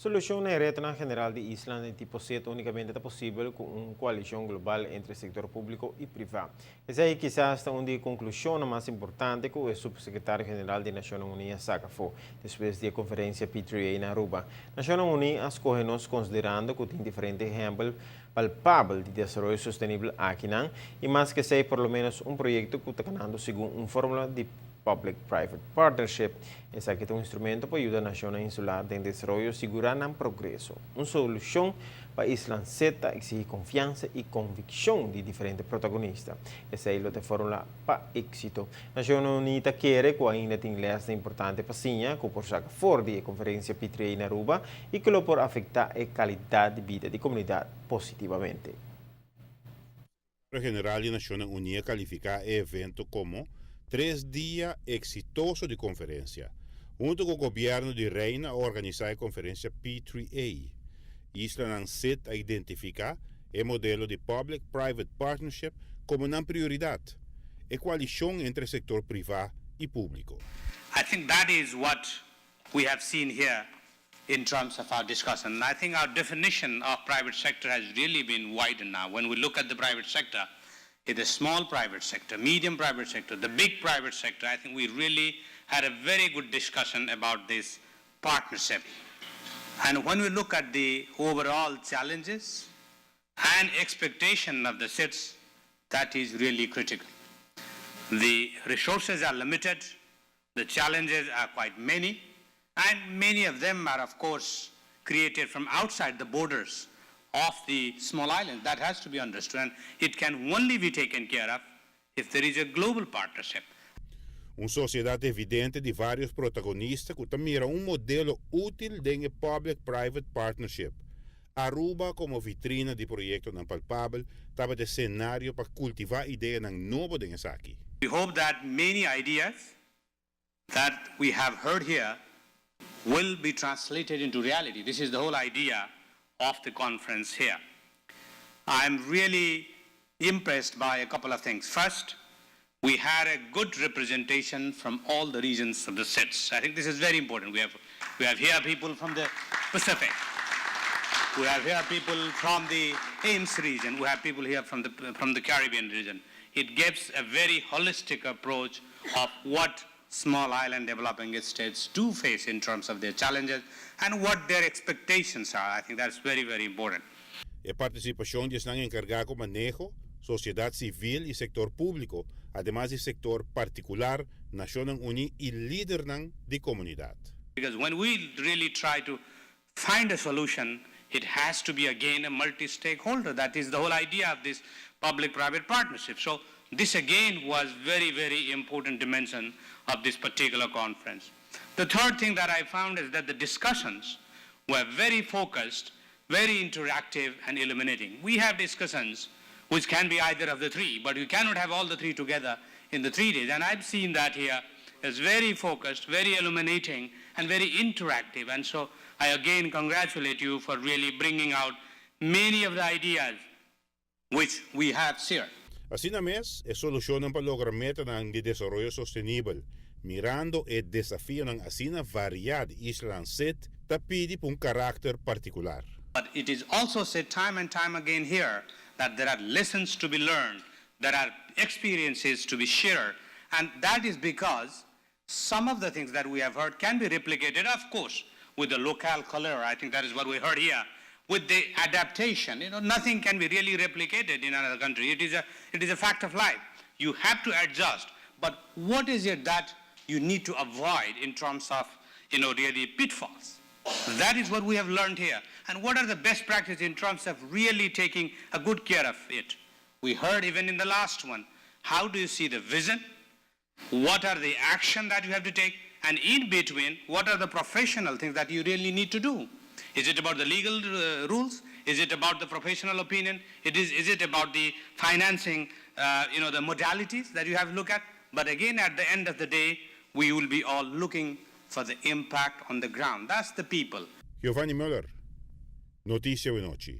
Solución na reto na general de Island em tipo 7 unicamente é possível com uma coalição global entre o setor público e privado. Essa aí quizás está onde a conclusão mais importante que o subsecretário-geral da Nações Unidas sacou depois da conferência P3A na Aruba. Nações Unidas escolhe nos considerando que tem diferentes exemplos palpáveis de desenvolvimento sustentável aqui, e mais que sei por lo menos um projeto que está ganhando segundo uma fórmula de Public-Private Partnership. Esse aqui é um instrumento para ajudar a nação insular em desenvolvimento segurar e progresso. Uma solução para a Isla Z exige confiança e convicção de diferentes protagonistas. Essa é a fórmula para êxito. A Nação Unida quer que ainda tem leis importantes para sinha, que por sacar fora da conferência P3 na Aruba e que lo por afetar a qualidade de vida da comunidade positivamente. O General da Nações Unidas califica o evento como 3 días exitoso de conferencia. Junto con el gobierno de Reina organizar la conferencia P3A. Isla set a identificar el modelo de Public-Private Partnership como una prioridad. La coalición entre el sector privado y público. I think that is what we have seen here in terms of our discussion. I think our definition of private sector has really been widened now. When we look at the private sector, it's a small private sector, medium private sector, the big private sector. I think we really had a very good discussion about this partnership. And when we look at the overall challenges and expectation of the SITs, that is really critical. The resources are limited, the challenges are quite many, and many of them are, of course, created from outside the borders of the small island. That has to be understood, and it can only be taken care of if there is a global partnership. Una sociedad evidente de varios protagonistas que mira un modelo útil de Public-Private Partnership. Aruba como vitrina de proyectos non palpável, estaba de escenario para cultivar ideas novas de aquí. We hope that many ideas that we have heard here will be translated into reality. This is the whole idea of the conference here. I'm really impressed by a couple of things. First, we had a good representation from all the regions of the SITs. I think this is very important. We have here people from the Pacific. We have here people from the AIMS region. We have people here from the Caribbean region. It gives a very holistic approach of what small island developing states do face in terms of their challenges and what their expectations are. I think that's very, very important. La participación de están encargado con manejo, sociedad civil y sector público, además del sector particular, Naciones Unidas y líder de comunidad. Because when we really try to find a solution, it has to be again a multi-stakeholder. That is the whole idea of this public-private partnership. So this again was very, very important dimension of this particular conference. The third thing that I found is that the discussions were very focused, very interactive and illuminating. We have discussions which can be either of the three, but you cannot have all the three together in the 3 days. And I've seen that here as very focused, very illuminating and very interactive. And so I again congratulate you for really bringing out many of the ideas which we have shared. Así na mes, é solucionan para lograr metas de desarrollo sostenible, mirando el desafío ng asina variada isla set, tapidi por un carácter particular. But it is also said time and time again here that there are lessons to be learned, there are experiences to be shared, and that is because some of the things that we have heard can be replicated, of course, with the local color. I think that is what we heard here. With the adaptation, nothing can be really replicated in another country. It is a fact of life. You have to adjust. But what is it that you need to avoid in terms of, really pitfalls? That is what we have learned here. And what are the best practices in terms of really taking a good care of it? We heard even in the last one, how do you see the vision? What are the action that you have to take? And in between, what are the professional things that you really need to do? Is it about the legal rules? Is it about the professional opinion? Is it about the financing, the modalities that you have to look at? But again, at the end of the day, we will be all looking for the impact on the ground. That's the people. Giovanni Müller, Noticia Noci.